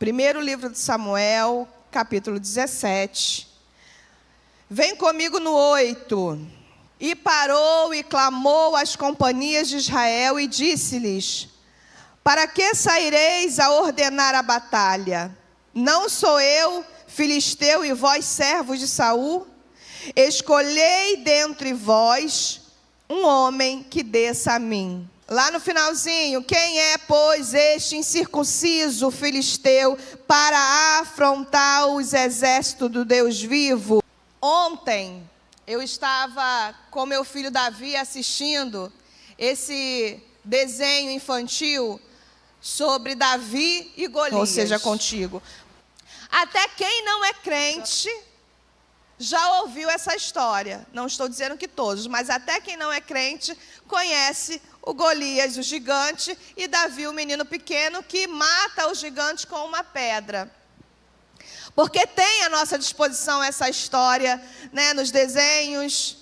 Primeiro livro de Samuel, capítulo 17. Vem comigo no 8. E parou e clamou às companhias de Israel e disse-lhes: para que saireis a ordenar a batalha? Não sou eu, filisteu, e vós, servos de Saul? Escolhei dentre vós um homem que desça a mim. Lá no finalzinho, quem é, pois, este incircunciso filisteu para afrontar os exércitos do Deus vivo? Ontem, eu estava com meu filho Davi assistindo esse desenho infantil sobre Davi e Golias. Ou seja, contigo. Até quem não é crente já ouviu essa história. Não estou dizendo que todos, mas até quem não é crente conhece o Golias, o gigante, e Davi, o menino pequeno, que mata o gigante com uma pedra. Porque tem à nossa disposição essa história, né, nos desenhos,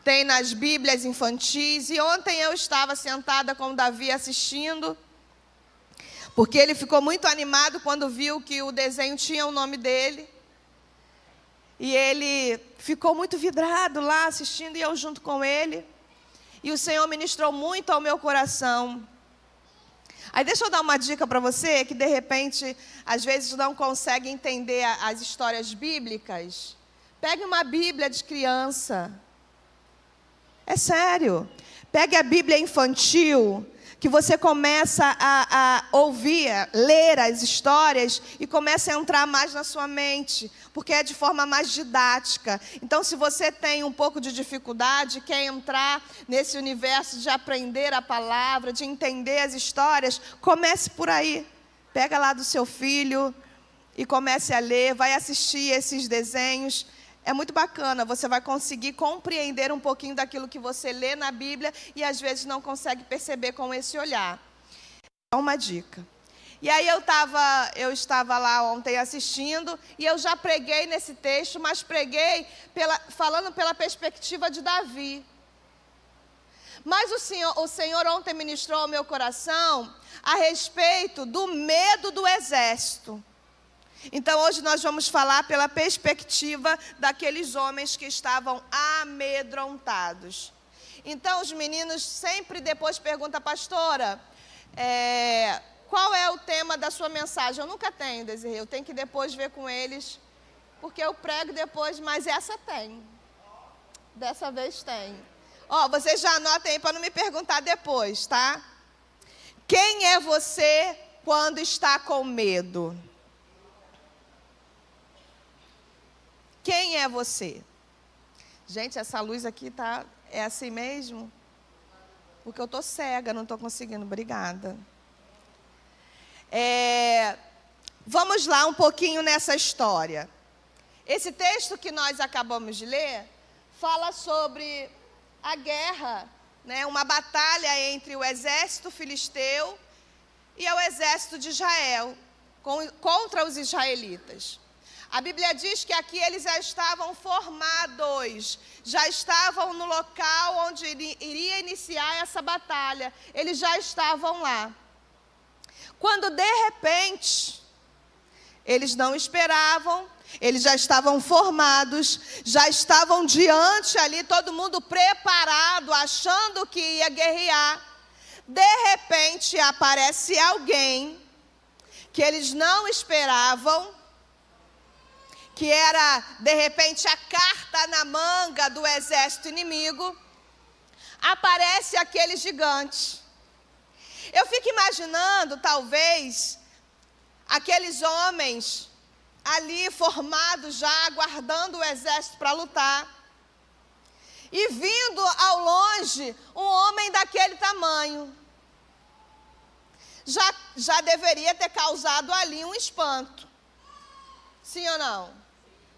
tem nas Bíblias infantis. E ontem eu estava sentada com o Davi assistindo, porque ele ficou muito animado quando viu que o desenho tinha o nome dele. E ele ficou muito vidrado lá assistindo, e eu junto com ele. E o Senhor ministrou muito ao meu coração. Aí deixa eu dar uma dica para você, que de repente, às vezes não consegue entender as histórias bíblicas. Pegue uma Bíblia de criança. É sério. Pegue a Bíblia infantil, que você começa a ouvir, a ler as histórias e começa a entrar mais na sua mente, porque é de forma mais didática. Então, se você tem um pouco de dificuldade, quer entrar nesse universo de aprender a palavra, de entender as histórias, comece por aí. Pega lá do seu filho e comece a ler, vai assistir esses desenhos. É muito bacana, você vai conseguir compreender um pouquinho daquilo que você lê na Bíblia e às vezes não consegue perceber com esse olhar. É uma dica. E aí eu estava lá ontem assistindo e eu já preguei nesse texto, mas preguei falando pela perspectiva de Davi. Mas o Senhor ontem ministrou ao meu coração a respeito do medo do exército. Então, hoje nós vamos falar pela perspectiva daqueles homens que estavam amedrontados. Então, os meninos sempre depois perguntam: pastora, qual é o tema da sua mensagem? Eu nunca tenho, Desirê, eu tenho que depois ver com eles, porque eu prego depois, mas essa tem. Dessa vez tem. Vocês já anotem aí para não me perguntar depois, tá? Quem é você quando está com medo? Quem é você? Gente, essa luz aqui é assim mesmo? Porque eu estou cega, não estou conseguindo. Obrigada. Vamos lá um pouquinho nessa história. Esse texto que nós acabamos de ler fala sobre a guerra, né, uma batalha entre o exército filisteu e o exército de Israel contra os israelitas. A Bíblia diz que aqui eles já estavam formados, já estavam no local onde iria iniciar essa batalha. Eles já estavam lá. Quando, de repente, eles não esperavam, eles já estavam formados, já estavam diante ali, todo mundo preparado, achando que ia guerrear. De repente, aparece alguém que eles não esperavam, que era, de repente, a carta na manga do exército inimigo. Aparece aquele gigante. Eu fico imaginando, talvez, aqueles homens ali formados já, aguardando o exército para lutar. E vindo ao longe, um homem daquele tamanho. Já deveria ter causado ali um espanto. Sim ou não?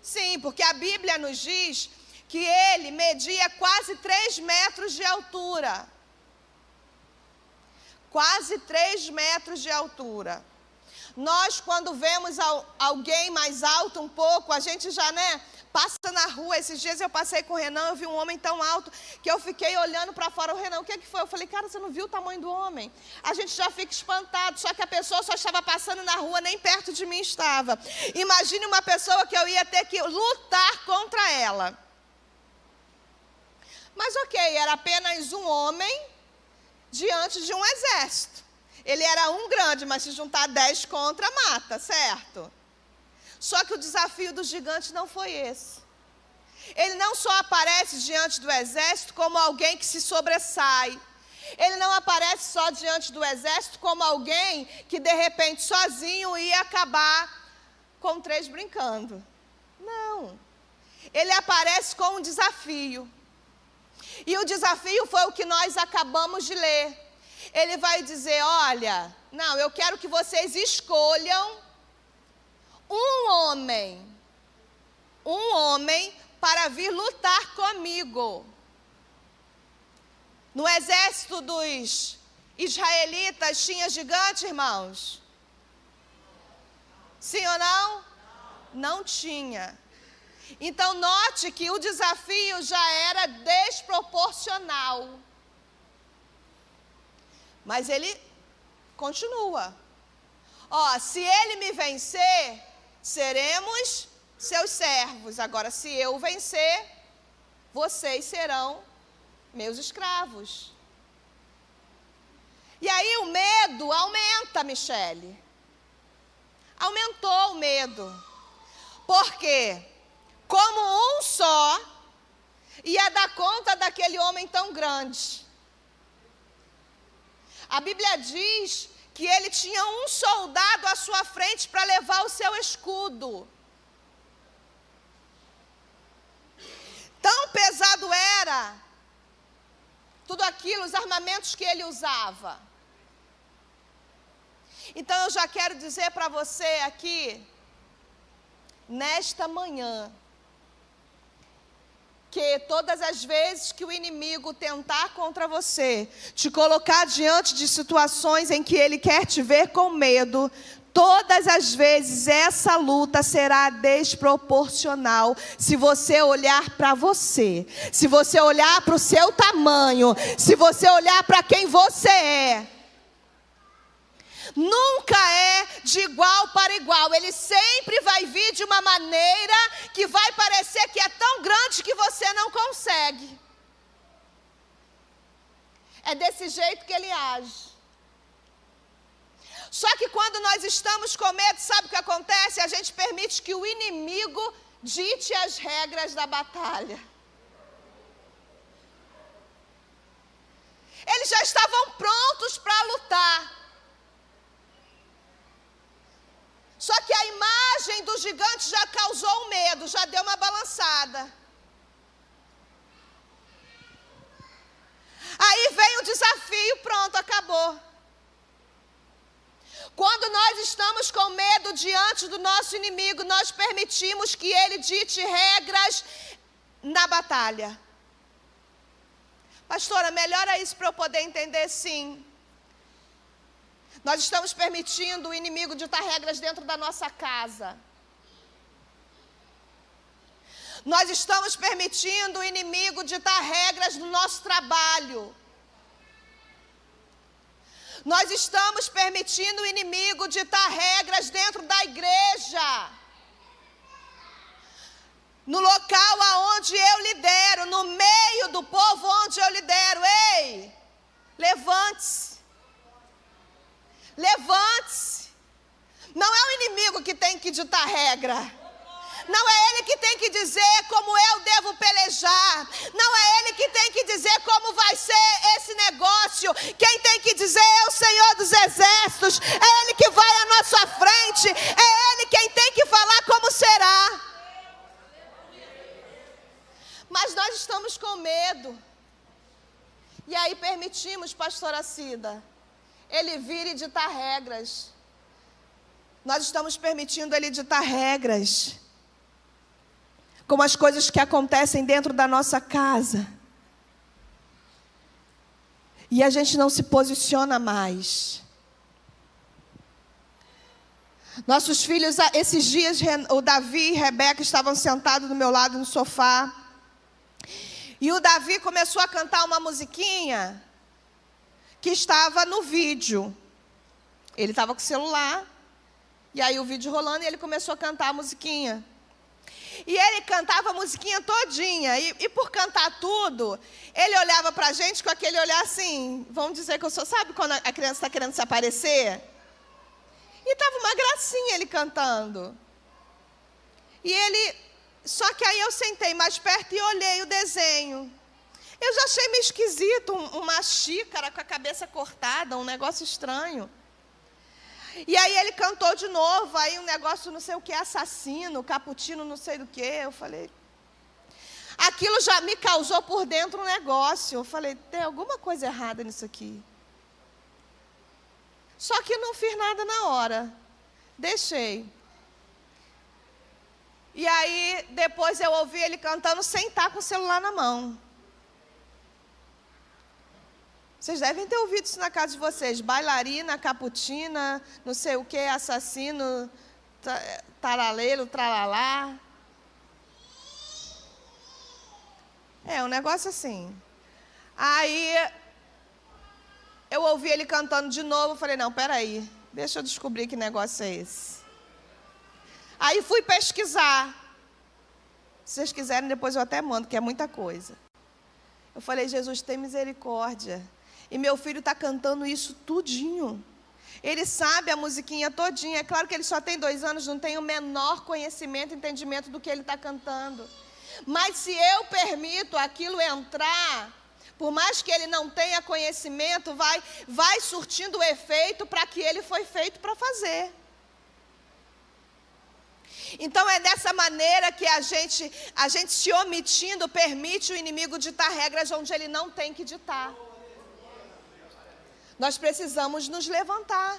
Sim, porque a Bíblia nos diz que ele media quase 3 metros de altura. Quase 3 metros de altura. Nós, quando vemos alguém mais alto um pouco, a gente já, passa na rua. Esses dias eu passei com o Renan, eu vi um homem tão alto que eu fiquei olhando para fora. O Renan, o que foi? Eu falei, cara, você não viu o tamanho do homem? A gente já fica espantado, só que a pessoa só estava passando na rua, nem perto de mim estava. Imagine uma pessoa que eu ia ter que lutar contra ela. Mas ok, era apenas um homem diante de um exército. Ele era um grande, mas se juntar 10 contra, mata, certo? Só que o desafio do gigante não foi esse. Ele não só aparece diante do exército como alguém que se sobressai. Ele não aparece só diante do exército como alguém que de repente sozinho ia acabar com 3 brincando. Não. Ele aparece com um desafio. E o desafio foi o que nós acabamos de ler. Ele vai dizer, olha, não, eu quero que vocês escolham um homem para vir lutar comigo. No exército dos israelitas tinha gigante, irmãos? Sim ou não? Não tinha. Então note que o desafio já era desproporcional. Mas ele continua. Ó, se ele me vencer, seremos seus servos. Agora, se eu vencer, vocês serão meus escravos. E aí o medo aumenta, Michele. Aumentou o medo. Por quê? Como um só ia dar conta daquele homem tão grande. A Bíblia diz que ele tinha um soldado à sua frente para levar o seu escudo. Tão pesado era tudo aquilo, os armamentos que ele usava. Então eu já quero dizer para você aqui, nesta manhã, que todas as vezes que o inimigo tentar contra você, te colocar diante de situações em que ele quer te ver com medo, todas as vezes essa luta será desproporcional se você olhar para você, se você olhar para o seu tamanho, se você olhar para quem você é. Nunca é de igual para igual. Ele sempre vai vir de uma maneira que vai parecer que é tão grande que você não consegue. É desse jeito que ele age. Só que quando nós estamos com medo, sabe o que acontece? A gente permite que o inimigo dite as regras da batalha. Eles já estavam prontos para lutar. Só que a imagem do gigante já causou um medo, já deu uma balançada. Aí vem o desafio, pronto, acabou. Quando nós estamos com medo diante do nosso inimigo, nós permitimos que ele dite regras na batalha. Pastora, melhora isso para eu poder entender, sim. Nós estamos permitindo o inimigo ditar regras dentro da nossa casa. Nós estamos permitindo o inimigo ditar regras no nosso trabalho. Nós estamos permitindo o inimigo ditar regras dentro da igreja. No local aonde eu lidero, no meio do povo onde eu lidero. Ei, levante-se. Levante-se. Não é o inimigo que tem que ditar regra. Não é ele que tem que dizer como eu devo pelejar. Não é ele que tem que dizer como vai ser esse negócio. Quem tem que dizer é o Senhor dos Exércitos. É ele que vai à nossa frente. É ele quem tem que falar como será. Mas nós estamos com medo. E aí permitimos, pastora Cida, ele vir e ditar regras. Nós estamos permitindo ele ditar regras. Como as coisas que acontecem dentro da nossa casa. E a gente não se posiciona mais. Nossos filhos, esses dias, o Davi e Rebeca estavam sentados do meu lado no sofá. E o Davi começou a cantar uma musiquinha que estava no vídeo. Ele estava com o celular, e aí o vídeo rolando, e ele começou a cantar a musiquinha. E ele cantava a musiquinha todinha, e por cantar tudo, ele olhava pra gente com aquele olhar assim, vamos dizer que eu sou, sabe quando a criança está querendo se aparecer? E estava uma gracinha ele cantando. E ele, só que aí eu sentei mais perto e olhei o desenho. Eu já achei meio esquisito, uma xícara com a cabeça cortada, um negócio estranho. E aí ele cantou de novo, aí um negócio não sei o que, assassino, cappuccino, não sei do que. Eu falei, aquilo já me causou por dentro um negócio. Eu falei, tem alguma coisa errada nisso aqui. Só que não fiz nada na hora, deixei. E aí depois eu ouvi ele cantando sem estar com o celular na mão. Vocês devem ter ouvido isso na casa de vocês. Bailarina, caputina, não sei o que, assassino, taraleiro, tralalá. É, um negócio assim. Aí eu ouvi ele cantando de novo, falei, não, peraí, deixa eu descobrir que negócio é esse. Aí fui pesquisar. Se vocês quiserem, depois eu até mando, que é muita coisa. Eu falei, Jesus, tem misericórdia. E meu filho está cantando isso tudinho. Ele sabe a musiquinha todinha. É claro que ele só tem 2 anos, não tem o menor conhecimento, entendimento do que ele está cantando. Mas se eu permito aquilo entrar, por mais que ele não tenha conhecimento, vai surtindo o efeito para que ele foi feito para fazer. Então é dessa maneira que a gente se omitindo, permite o inimigo ditar regras onde ele não tem que ditar. Nós precisamos nos levantar.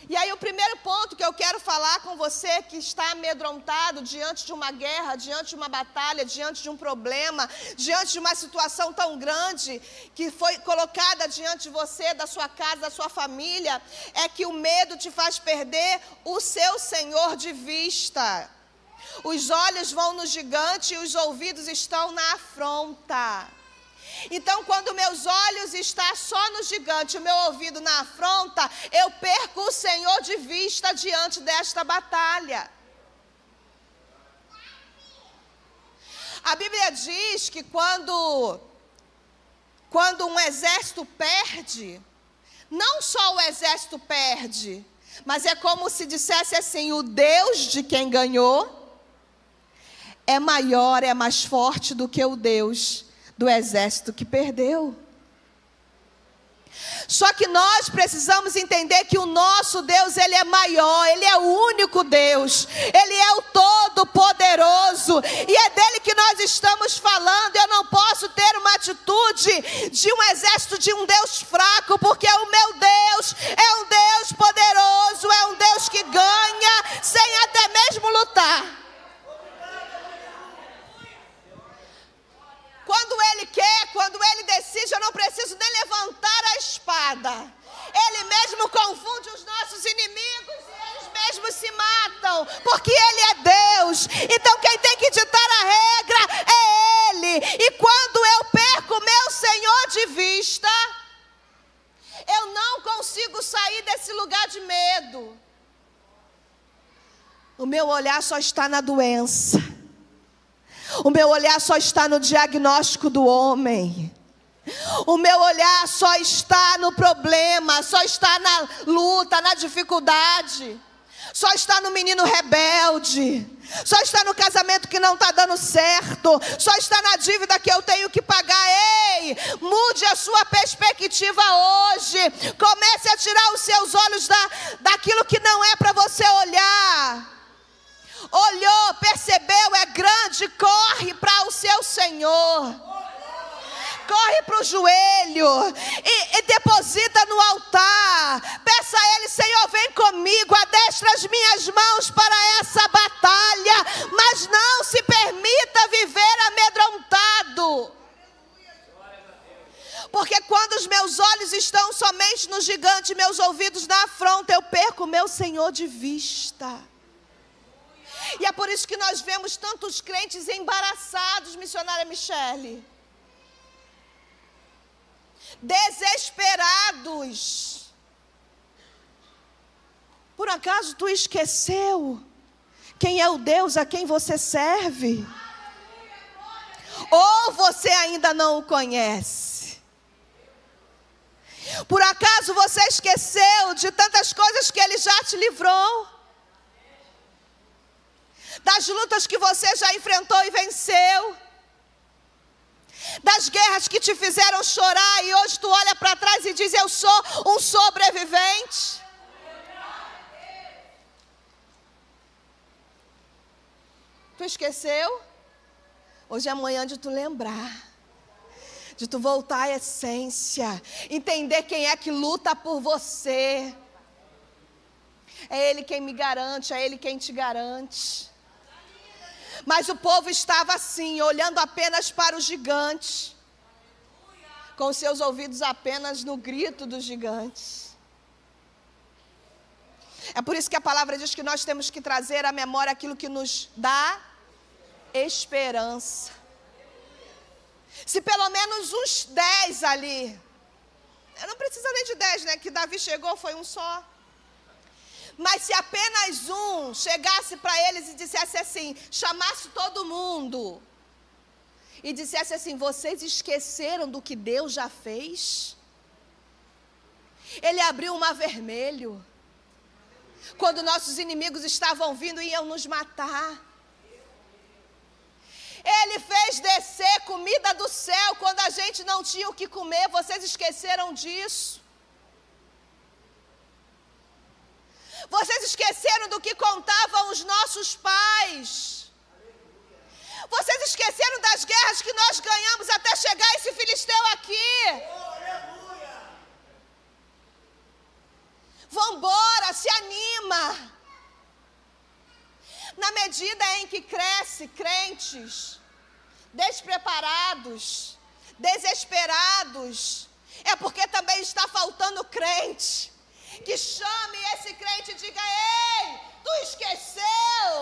E aí o primeiro ponto que eu quero falar com você que está amedrontado diante de uma guerra, diante de uma batalha, diante de um problema, diante de uma situação tão grande que foi colocada diante de você, da sua casa, da sua família, é que o medo te faz perder o seu Senhor de vista. Os olhos vão no gigante e os ouvidos estão na afronta. Então, quando meus olhos estão só no gigante, o meu ouvido na afronta, eu perco o Senhor de vista diante desta batalha. A Bíblia diz que quando um exército perde, não só o exército perde, mas é como se dissesse assim, o Deus de quem ganhou é maior, é mais forte do que o Deus do exército que perdeu. Só que nós precisamos entender que o nosso Deus, Ele é maior, Ele é o único Deus, Ele é o Todo-Poderoso, e é dele que nós estamos falando. Eu não posso ter uma atitude de um exército de um Deus fraco, porque o meu Deus é um Deus poderoso, é um Deus que ganha sem até mesmo lutar. Quando Ele quer, quando Ele decide, eu não preciso nem levantar a espada. Ele mesmo confunde os nossos inimigos e eles mesmos se matam, porque Ele é Deus. Então quem tem que ditar a regra é Ele. E quando eu perco meu Senhor de vista, eu não consigo sair desse lugar de medo. O meu olhar só está na doença. O meu olhar só está no diagnóstico do homem. O meu olhar só está no problema, só está na luta, na dificuldade. Só está no menino rebelde. Só está no casamento que não está dando certo. Só está na dívida que eu tenho que pagar. Ei, mude a sua perspectiva hoje. Comece a tirar os seus olhos daquilo que não é para você olhar. Olhou, percebeu, é grande, corre para o seu Senhor. Corre para o joelho e deposita no altar. Peça a Ele, Senhor, vem comigo, adestra as minhas mãos para essa batalha, mas não se permita viver amedrontado. Porque quando os meus olhos estão somente no gigante, meus ouvidos na afronta, eu perco o meu Senhor de vista. E é por isso que nós vemos tantos crentes embaraçados, missionária Michele. Desesperados. Por acaso tu esqueceu quem é o Deus a quem você serve? Ou você ainda não o conhece? Por acaso você esqueceu de tantas coisas que Ele já te livrou? Das lutas que você já enfrentou e venceu? Das guerras que te fizeram chorar e hoje tu olha para trás e diz: eu sou um sobrevivente? Tu esqueceu? Hoje é amanhã de tu lembrar, de tu voltar à essência, entender quem é que luta por você. É Ele quem me garante, é Ele quem te garante. Mas o povo estava assim, olhando apenas para o gigante, com seus ouvidos apenas no grito dos gigantes. É por isso que a palavra diz que nós temos que trazer à memória aquilo que nos dá esperança. Se pelo menos uns 10 ali, eu não precisa nem de 10, né? Que Davi chegou, foi um só. Mas se apenas um chegasse para eles e dissesse assim, chamasse todo mundo, e dissesse assim: vocês esqueceram do que Deus já fez? Ele abriu o mar vermelho, quando nossos inimigos estavam vindo e iam nos matar. Ele fez descer comida do céu, quando a gente não tinha o que comer. Vocês esqueceram disso? Vocês esqueceram do que contavam os nossos pais? Vocês esqueceram das guerras que nós ganhamos até chegar esse filisteu aqui? Vambora, se anima. Na medida em que cresce crentes despreparados, desesperados, é porque também está faltando crente que chame esse crente e diga: ei, tu esqueceu?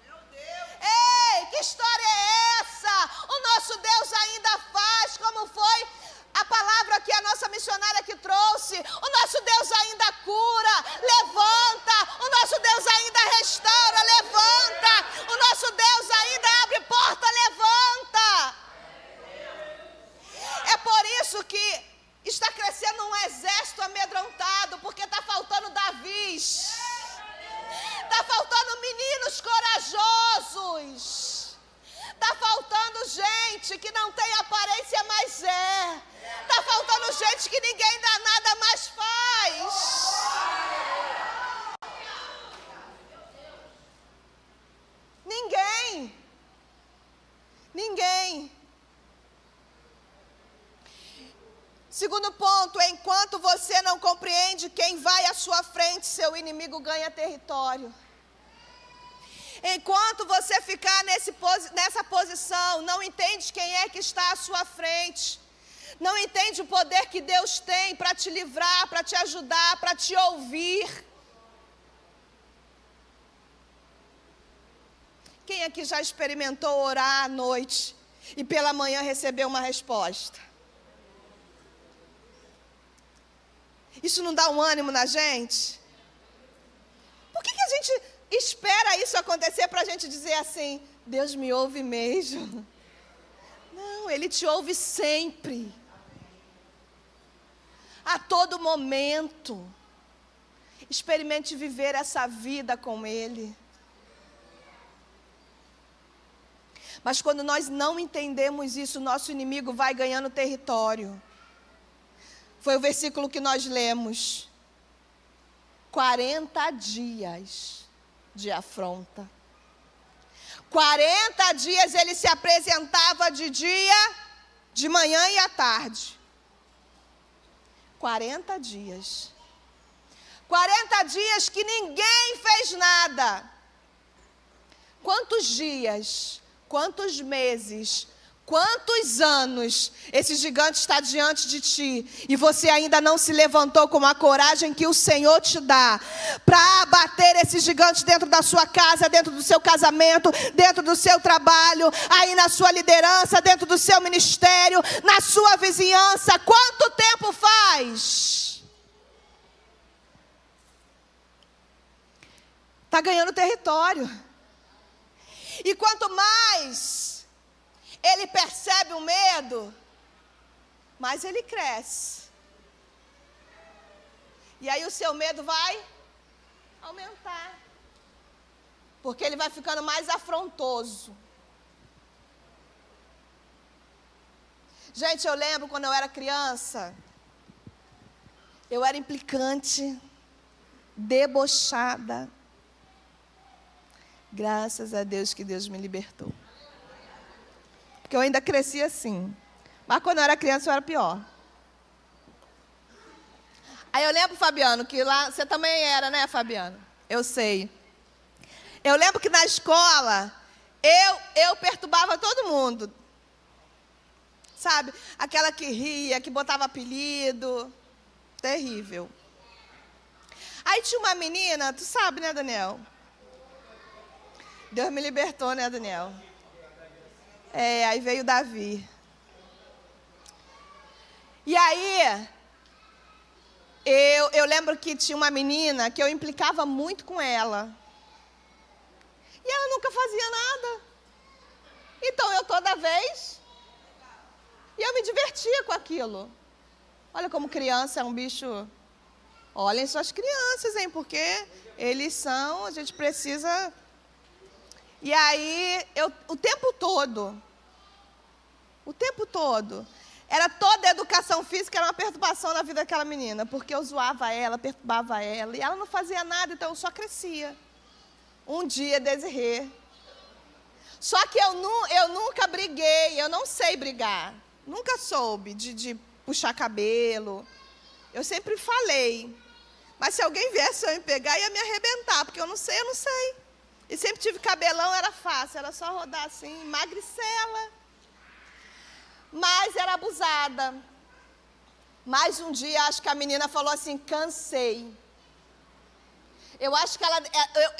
Meu Deus. Ei, que história é essa? O nosso Deus ainda faz, como foi a palavra que a nossa missionária que trouxe. O nosso Deus ainda cura, levanta. O nosso Deus ainda restaura, levanta. O nosso Deus ainda abre porta, levanta. É por isso que está crescendo um exército amedrontado, porque está faltando Davis. Está faltando meninos corajosos. Está faltando gente que não tem aparência, mas é. Está faltando gente que ninguém dá nada, mas faz. Ninguém. Segundo ponto, enquanto você não compreende quem vai à sua frente, seu inimigo ganha território. Enquanto você ficar nessa posição, não entende quem é que está à sua frente, não entende o poder que Deus tem para te livrar, para te ajudar, para te ouvir. Quem aqui já experimentou orar à noite e pela manhã recebeu uma resposta? Isso não dá um ânimo na gente? Por que a gente espera isso acontecer para a gente dizer assim: Deus me ouve mesmo? Não, Ele te ouve sempre. A todo momento. Experimente viver essa vida com Ele. Mas quando nós não entendemos isso, nosso inimigo vai ganhando território. Foi o versículo que nós lemos. 40 dias de afronta. 40 dias ele se apresentava de dia, de manhã e à tarde. 40 dias. 40 dias que ninguém fez nada. Quantos dias, quantos meses, Quantos anos esse gigante está diante de ti e você ainda não se levantou com a coragem que o Senhor te dá para abater esse gigante dentro da sua casa, dentro do seu casamento, dentro do seu trabalho, aí na sua liderança, dentro do seu ministério, na sua vizinhança? Quanto tempo faz? Está ganhando território. E quanto mais ele percebe o medo, mas ele cresce. E aí o seu medo vai aumentar. Porque ele vai ficando mais afrontoso. Gente, eu lembro quando eu era criança, eu era implicante, debochada. Graças a Deus que Deus me libertou. Porque eu ainda cresci assim. Mas quando eu era criança, eu era pior. Aí eu lembro, Fabiano, que lá... Você também era, né, Fabiano? Eu sei. Eu lembro que na escola, eu perturbava todo mundo. Sabe? Aquela que ria, que botava apelido. Terrível. Aí tinha uma menina, tu sabe, né, Daniel? Deus me libertou, né, Daniel? Aí veio Davi. E aí, eu lembro que tinha uma menina que eu implicava muito com ela. E ela nunca fazia nada. Então, eu toda vez... E eu me divertia com aquilo. Olha como criança é um bicho... Olhem suas crianças, hein? Porque eles são... A gente precisa... E aí, o tempo todo, era toda a educação física, era uma perturbação na vida daquela menina, porque eu zoava ela, perturbava ela, e ela não fazia nada, então eu só crescia. Um dia, Desirê. Só que eu nunca briguei, eu não sei brigar, nunca soube de puxar cabelo, eu sempre falei, mas se alguém viesse eu me pegar, ia me arrebentar, porque eu não sei. E sempre tive cabelão, era fácil, era só rodar assim, magricela. Mas era abusada. Mais um dia, acho que a menina falou assim, cansei. Eu acho que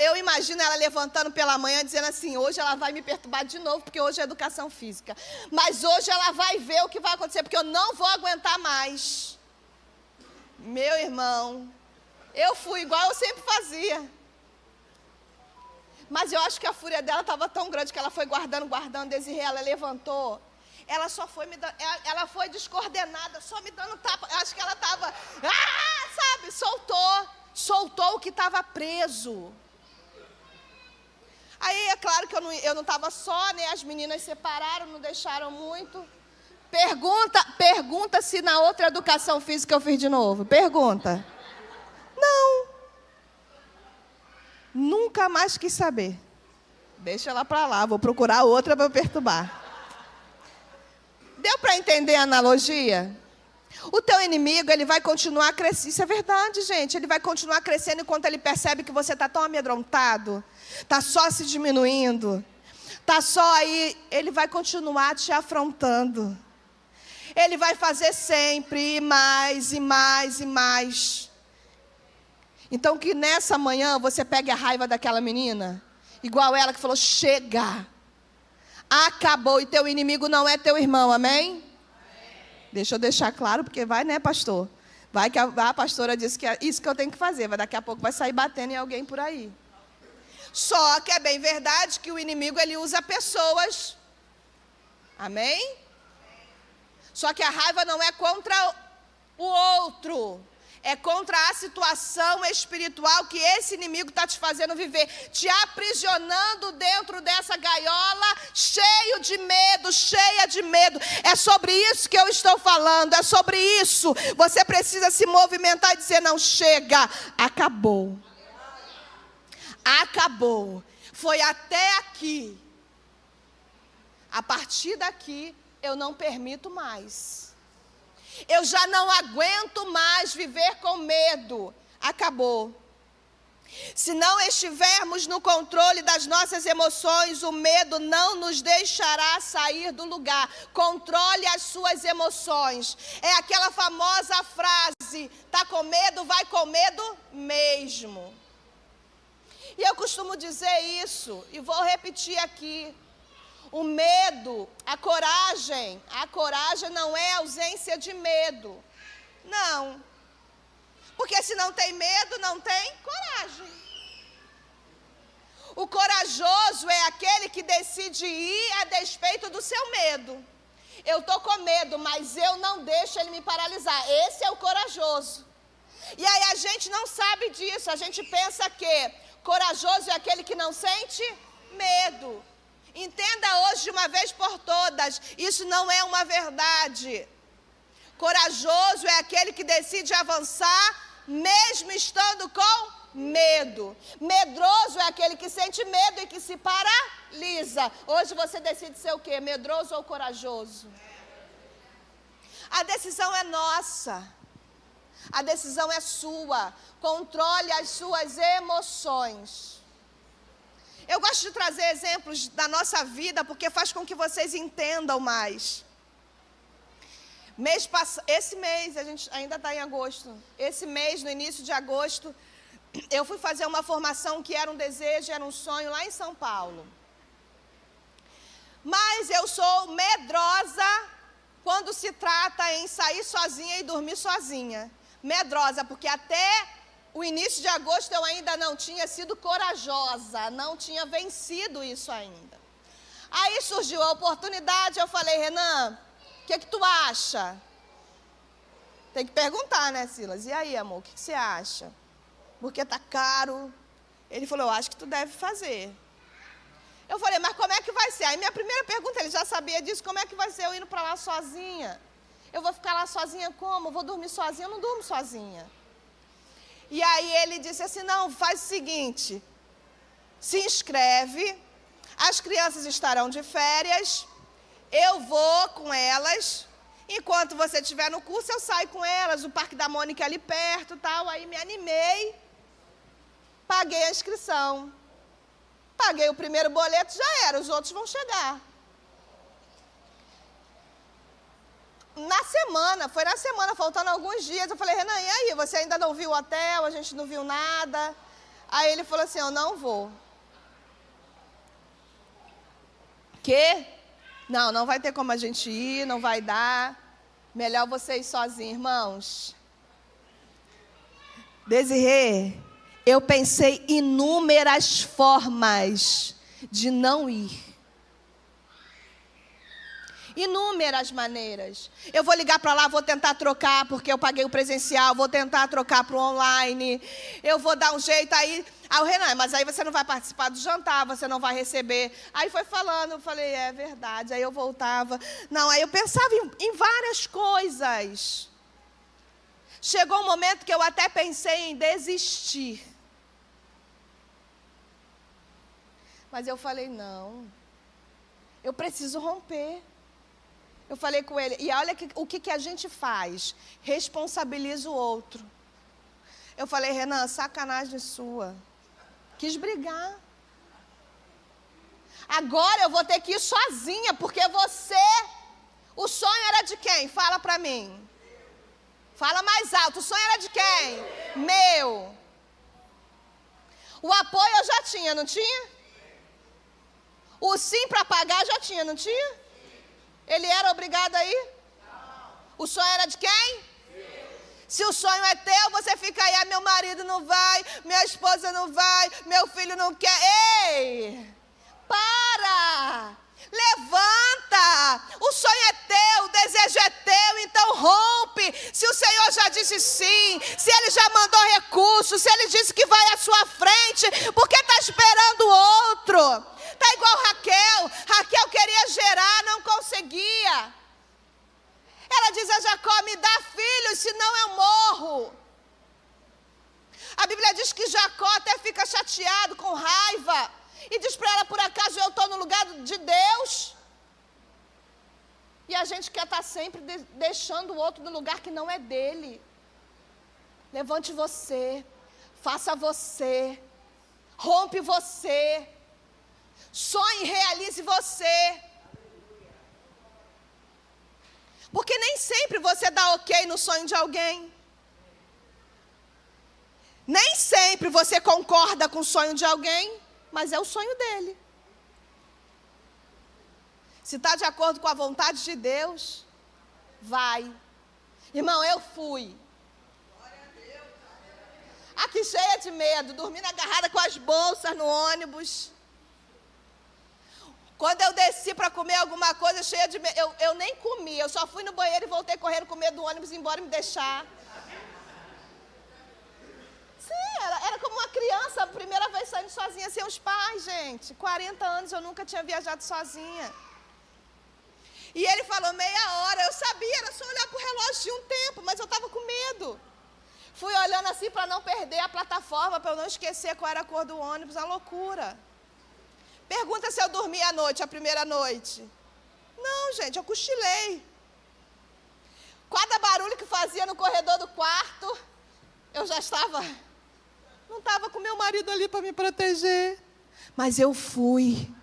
eu imagino ela levantando pela manhã, dizendo assim, hoje ela vai me perturbar de novo, porque hoje é educação física. Mas hoje ela vai ver o que vai acontecer, porque eu não vou aguentar mais. Meu irmão, eu fui igual eu sempre fazia. Mas eu acho que a fúria dela estava tão grande que ela foi guardando, Desirê, ela levantou. Ela só foi me dando, ela foi descoordenada, só me dando tapa. Eu acho que ela estava, sabe, soltou o que estava preso. Aí é claro que eu não estava só, né? As meninas separaram, não deixaram muito. Pergunta se na outra educação física eu fiz de novo. Pergunta. Não. Nunca mais quis saber. Deixa ela para lá, vou procurar outra para perturbar. Deu para entender a analogia? O teu inimigo, ele vai continuar crescendo. Isso é verdade, gente. Ele vai continuar crescendo enquanto ele percebe que você está tão amedrontado, está só se diminuindo, está só aí. Ele vai continuar te afrontando. Ele vai fazer sempre, e mais, e mais, e mais. Então, que nessa manhã você pegue a raiva daquela menina, igual ela que falou, chega, acabou, e teu inimigo não é teu irmão, amém? Deixa eu deixar claro, porque vai, né, pastor? Vai que a pastora disse que é isso que eu tenho que fazer, daqui a pouco vai sair batendo em alguém por aí. Só que é bem verdade que o inimigo, ele usa pessoas, amém? Só que a raiva não é contra o outro, é contra a situação espiritual que esse inimigo está te fazendo viver, te aprisionando dentro dessa gaiola, cheio de medo, cheia de medo. É sobre isso que eu estou falando, é sobre isso. Você precisa se movimentar e dizer, não, chega, acabou. Acabou. Foi até aqui. A partir daqui, eu não permito mais. Eu já não aguento mais viver com medo. Acabou. Se não estivermos no controle das nossas emoções, o medo não nos deixará sair do lugar. Controle as suas emoções. É aquela famosa frase: tá com medo, vai com medo mesmo. E eu costumo dizer isso, e vou repetir aqui. O medo, a coragem não é ausência de medo. Não. Porque se não tem medo, não tem coragem. O corajoso é aquele que decide ir a despeito do seu medo. Eu estou com medo, mas eu não deixo ele me paralisar. Esse é o corajoso. E aí a gente não sabe disso. A gente pensa que corajoso é aquele que não sente medo. Entenda hoje de uma vez por todas, isso não é uma verdade. Corajoso é aquele que decide avançar, mesmo estando com medo. Medroso é aquele que sente medo e que se paralisa. Hoje você decide ser o quê? Medroso ou corajoso? A decisão é nossa. A decisão é sua. Controle as suas emoções. Eu gosto de trazer exemplos da nossa vida, porque faz com que vocês entendam mais. Esse mês, a gente ainda está em agosto. Esse mês, no início de agosto, eu fui fazer uma formação que era um desejo, era um sonho lá em São Paulo. Mas eu sou medrosa quando se trata em sair sozinha e dormir sozinha. Medrosa, porque até o início de agosto eu ainda não tinha sido corajosa, não tinha vencido isso ainda. Aí surgiu a oportunidade, eu falei: Renan, o que tu acha? Tem que perguntar, né, Silas? E aí, amor, o que você acha? Porque tá caro. Ele falou: eu acho que tu deve fazer. Eu falei: mas como é que vai ser? Aí minha primeira pergunta, ele já sabia disso: como é que vai ser eu indo para lá sozinha? Eu vou ficar lá sozinha como? Eu vou dormir sozinha? Eu não durmo sozinha. E aí ele disse assim: não, faz o seguinte, se inscreve, as crianças estarão de férias, eu vou com elas, enquanto você estiver no curso eu saio com elas, o Parque da Mônica é ali perto e tal. Aí me animei, paguei a inscrição, paguei o primeiro boleto, já era, os outros vão chegar. Foi na semana, faltando alguns dias, eu falei: Renan, e aí, você ainda não viu o hotel, a gente não viu nada? Aí ele falou assim: eu não vou. Quê? Não vai ter como a gente ir, não vai dar. Melhor você ir sozinho, irmãos. Desirê, eu pensei inúmeras formas de não ir. Inúmeras maneiras. Eu vou ligar para lá, vou tentar trocar, porque eu paguei o presencial, vou tentar trocar para o online, eu vou dar um jeito aí. Aí o Renan: mas aí você não vai participar do jantar, você não vai receber. Aí foi falando, eu falei: é verdade. Aí eu voltava. Não, aí eu pensava em várias coisas. Chegou um momento que eu até pensei em desistir. Mas eu falei: não, eu preciso romper. Eu falei com ele, e olha o que a gente faz, responsabiliza o outro. Eu falei: Renan, sacanagem sua, quis brigar. Agora eu vou ter que ir sozinha, porque o sonho era de quem? Fala pra mim. Fala mais alto, o sonho era de quem? Meu. O apoio eu já tinha, não tinha? O sim para pagar já tinha, não tinha? Ele era obrigado a ir? O sonho era de quem? Se o sonho é teu, você fica aí: meu marido não vai, minha esposa não vai, meu filho não quer. Ei, para, levanta, o sonho é teu, o desejo é teu, então rompe. Se o Senhor já disse sim, se Ele já mandou recursos, se Ele disse que vai à sua frente, por que está esperando outro? Está igual Raquel queria gerar, não conseguia. Ela diz a Jacó: me dá filhos, senão eu morro. A Bíblia diz que Jacó até fica chateado, com raiva, e diz para ela: por acaso eu estou no lugar de Deus? E a gente quer estar sempre deixando o outro no lugar que não é dele. Levante você, Faça você. Rompe você. Sonhe e realize você. Porque nem sempre você dá ok no sonho de alguém. Nem sempre você concorda com o sonho de alguém, mas é o sonho dele. Se está de acordo com a vontade de Deus, vai. Irmão, eu fui. Aqui cheia de medo, dormindo agarrada com as bolsas no ônibus. Quando eu desci para comer alguma coisa, cheia de medo, eu nem comi, eu só fui no banheiro e voltei correndo com medo do ônibus e embora me deixar. Sim, era como uma criança, a primeira vez saindo sozinha sem os pais, gente. 40 anos eu nunca tinha viajado sozinha. E ele falou meia hora, eu sabia, era só olhar para o relógio de um tempo, mas eu estava com medo. Fui olhando assim para não perder a plataforma, para eu não esquecer qual era a cor do ônibus, uma loucura. Pergunta se eu dormi à noite, a primeira noite. Não, gente, eu cochilei. Cada barulho que fazia no corredor do quarto, eu já estava... Não estava com meu marido ali para me proteger. Mas eu fui.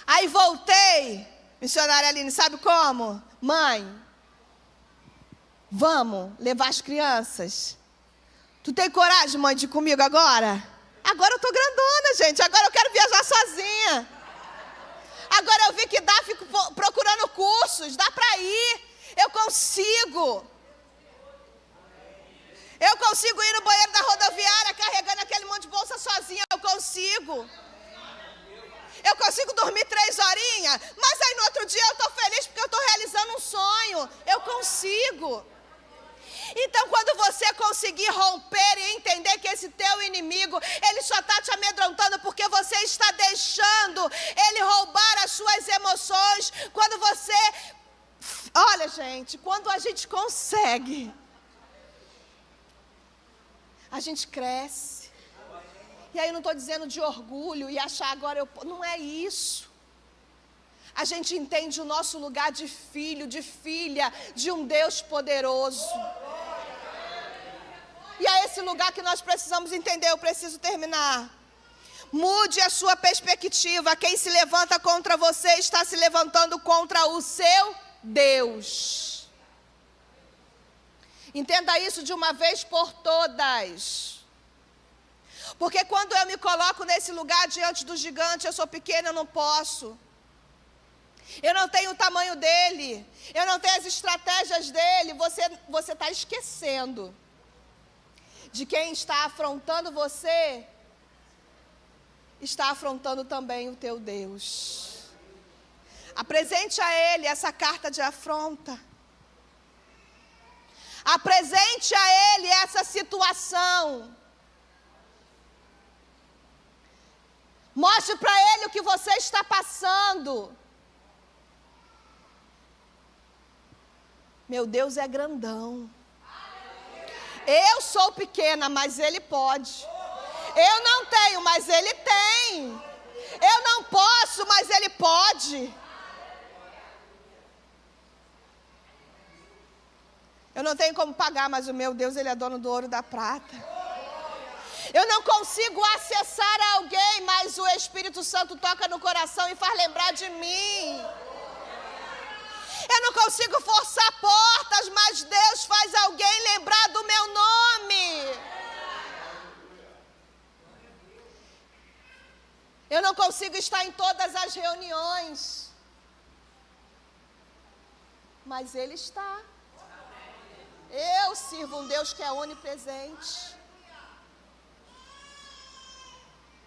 Aí voltei, missionária Aline, sabe como? Mãe, vamos levar as crianças? Tu tem coragem, mãe, de ir comigo agora? Agora eu tô grandona, gente. Agora eu quero viajar sozinha. Agora eu vi que dá, fico procurando cursos. Dá para ir. Eu consigo. Eu consigo ir no banheiro da rodoviária carregando aquele monte de bolsa sozinha. Eu consigo. Eu consigo dormir 3 horinhas. Mas aí no outro dia eu tô feliz porque eu tô realizando um sonho. Eu consigo. Então, quando você conseguir romper e entender que esse teu inimigo, ele só está te amedrontando porque você está deixando ele roubar as suas emoções. Quando você... Olha, gente, quando a gente consegue, a gente cresce. E aí eu não estou dizendo de orgulho e achar agora eu... Não é isso. A gente entende o nosso lugar de filho, de filha, de um Deus poderoso. E é esse lugar que nós precisamos entender. Eu preciso terminar. Mude a sua perspectiva. Quem se levanta contra você está se levantando contra o seu Deus. Entenda isso de uma vez por todas. Porque quando eu me coloco nesse lugar diante do gigante, eu sou pequena, eu não posso. Eu não tenho o tamanho dele. Eu não tenho as estratégias dele. Você está esquecendo de quem está afrontando você, está afrontando também o teu Deus. Apresente a ele essa carta de afronta. Apresente a ele essa situação. Mostre para ele o que você está passando. Meu Deus é grandão. Eu sou pequena, mas ele pode. Eu não tenho, mas ele tem. Eu não posso, mas ele pode. Eu não tenho como pagar, mas o meu Deus, ele é dono do ouro e da prata. Eu não consigo acessar alguém, mas o Espírito Santo toca no coração e faz lembrar de mim. Eu não consigo forçar portas, mas Deus faz alguém lembrar do meu nome. Eu não consigo estar em todas as reuniões, mas Ele está. Eu sirvo um Deus que é onipresente.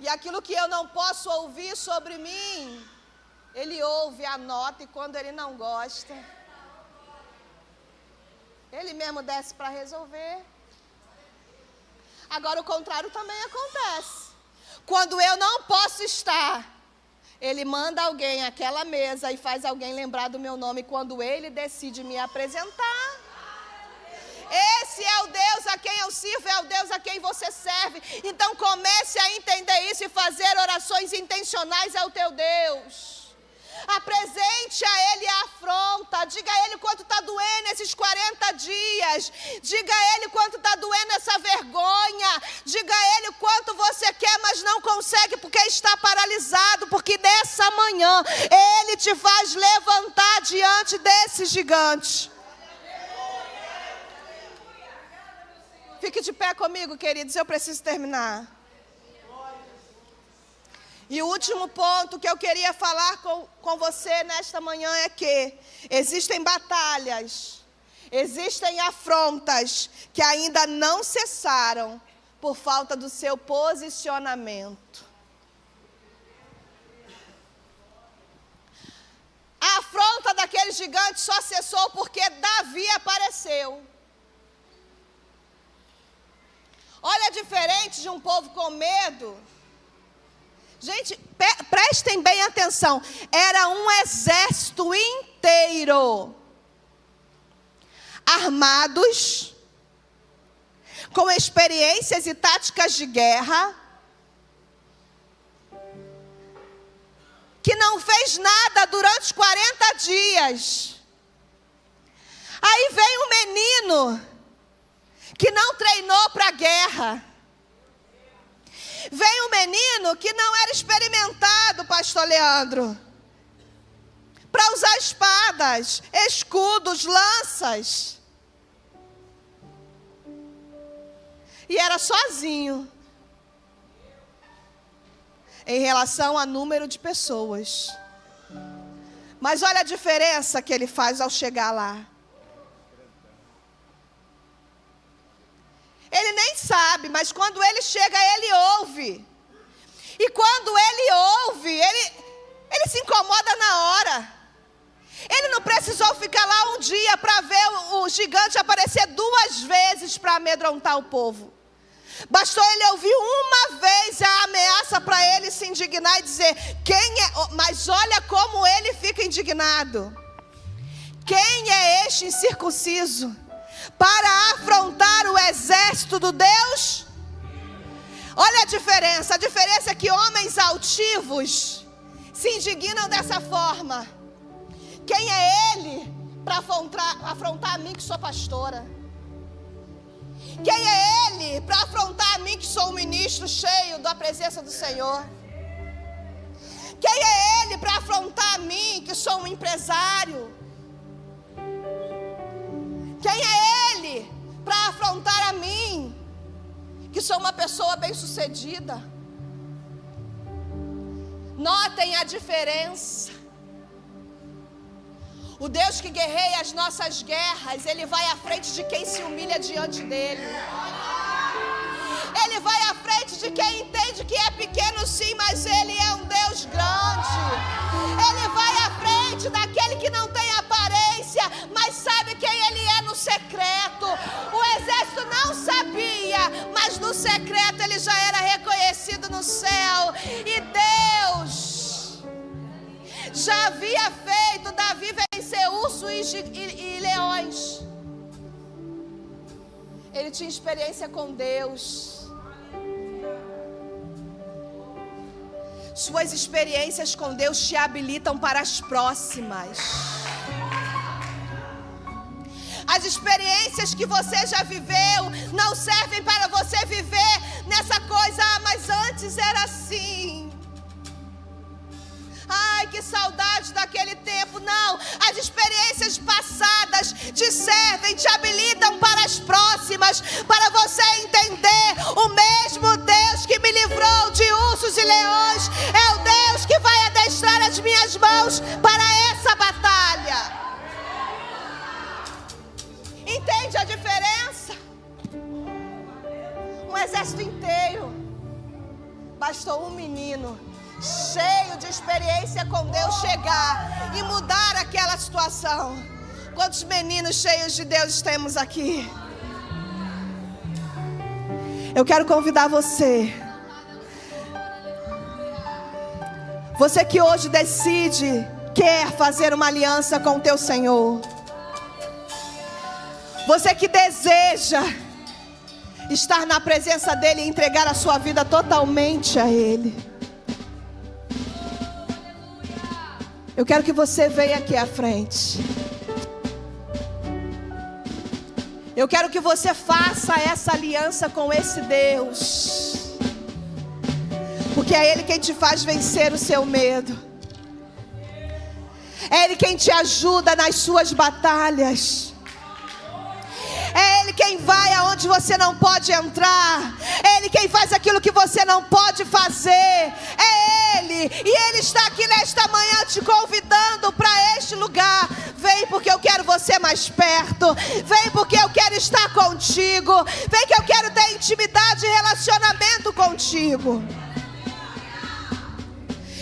E aquilo que eu não posso ouvir sobre mim, Ele ouve, anota, e quando Ele não gosta, Ele mesmo desce para resolver. Agora o contrário também acontece. Quando eu não posso estar, Ele manda alguém àquela mesa e faz alguém lembrar do meu nome quando Ele decide me apresentar. Esse é o Deus a quem eu sirvo, é o Deus a quem você serve. Então comece a entender isso e fazer orações intencionais ao teu Deus. Apresente a Ele a afronta. Diga a Ele quanto está doendo esses 40 dias. Diga a Ele quanto está doendo essa vergonha. Diga a Ele quanto você quer, mas não consegue porque está paralisado. Porque nessa manhã Ele te faz levantar diante desse gigante. Fique de pé comigo, queridos, eu preciso terminar. E o último ponto que eu queria falar com você nesta manhã é que existem batalhas, existem afrontas que ainda não cessaram por falta do seu posicionamento. A afronta daquele gigante só cessou porque Davi apareceu. Olha, diferente de um povo com medo. Gente, prestem bem atenção. Era um exército inteiro, armados, com experiências e táticas de guerra, que não fez nada durante 40 dias. Aí vem um menino que não treinou para a guerra. Vem um menino que não era experimentado, pastor Leandro, para usar espadas, escudos, lanças. E era sozinho em relação ao número de pessoas. Mas olha a diferença que ele faz ao chegar lá. Ele nem sabe, mas quando ele chega, ele ouve. E quando ele ouve, ele se incomoda na hora. Ele não precisou ficar lá um dia para ver o gigante aparecer 2 vezes para amedrontar o povo. Bastou ele ouvir uma vez a ameaça para ele se indignar e dizer: quem é? Mas olha como ele fica indignado. Quem é este incircunciso para afrontar o exército do Deus? Olha a diferença é que homens altivos se indignam dessa forma. Quem é ele para afrontar a mim que sou pastora? Quem é ele para afrontar a mim que sou um ministro cheio da presença do Senhor? Quem é ele para afrontar a mim que sou um empresário? Quem é ele para afrontar a mim, que sou uma pessoa bem-sucedida? Notem a diferença. O Deus que guerreia as nossas guerras, Ele vai à frente de quem se humilha diante dEle. Ele vai à frente de quem entende que é pequeno sim, mas Ele é um Deus grande. Ele vai à frente daquele que não tem aparência, mas sabe quem Ele é no secreto. O exército não sabia, mas no secreto Ele já era reconhecido no céu. E Deus já havia feito Davi vencer ursos e leões. Ele tinha experiência com Deus. Suas experiências com Deus te habilitam para as próximas. As experiências que você já viveu não servem para você viver nessa coisa, mas antes era assim. Ai, que saudade daquele tempo. Não, as experiências passadas te servem, te habilitam para as próximas, para você entender: o mesmo Deus que me livrou de ursos e leões é o Deus que vai adestrar as minhas mãos para essa batalha. Entende a diferença? Um exército inteiro, bastou um menino cheio de experiência com Deus chegar e mudar aquela situação. Quantos meninos cheios de Deus temos aqui? Eu quero convidar você que hoje decide, quer fazer uma aliança com o teu Senhor, você que deseja estar na presença dEle e entregar a sua vida totalmente a Ele. Eu quero que você venha aqui à frente. Eu quero que você faça essa aliança com esse Deus. Porque é Ele quem te faz vencer o seu medo. É Ele quem te ajuda nas suas batalhas. É Ele quem vai aonde você não pode entrar. É Ele quem faz aquilo que você não pode fazer. É Ele. E Ele está aqui nesta manhã te convidando para este lugar. Vem porque eu quero você mais perto. Vem porque eu quero estar contigo. Vem que eu quero ter intimidade e relacionamento contigo.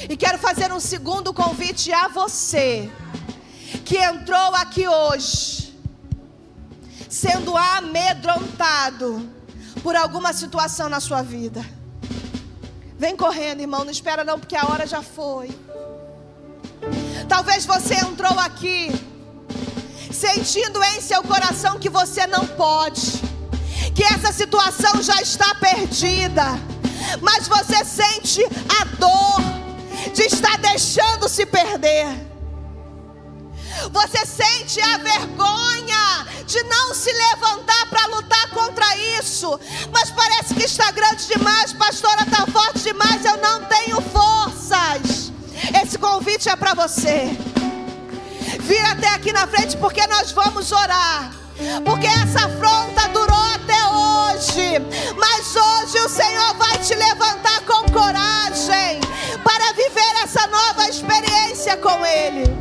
E quero fazer um segundo convite a você que entrou aqui hoje sendo amedrontado por alguma situação na sua vida. Vem correndo, irmão, não espera não, porque a hora já foi. Talvez você entrou aqui sentindo em seu coração que você não pode, que essa situação já está perdida, mas você sente a dor de estar deixando se perder. Você sente a vergonha de não se levantar para lutar contra isso. Mas parece que está grande demais, pastora, está forte demais, eu não tenho forças. Esse convite é para você. Vira até aqui na frente porque nós vamos orar. Porque essa afronta durou até hoje. Mas hoje o Senhor vai te levantar com coragem para viver essa nova experiência com Ele.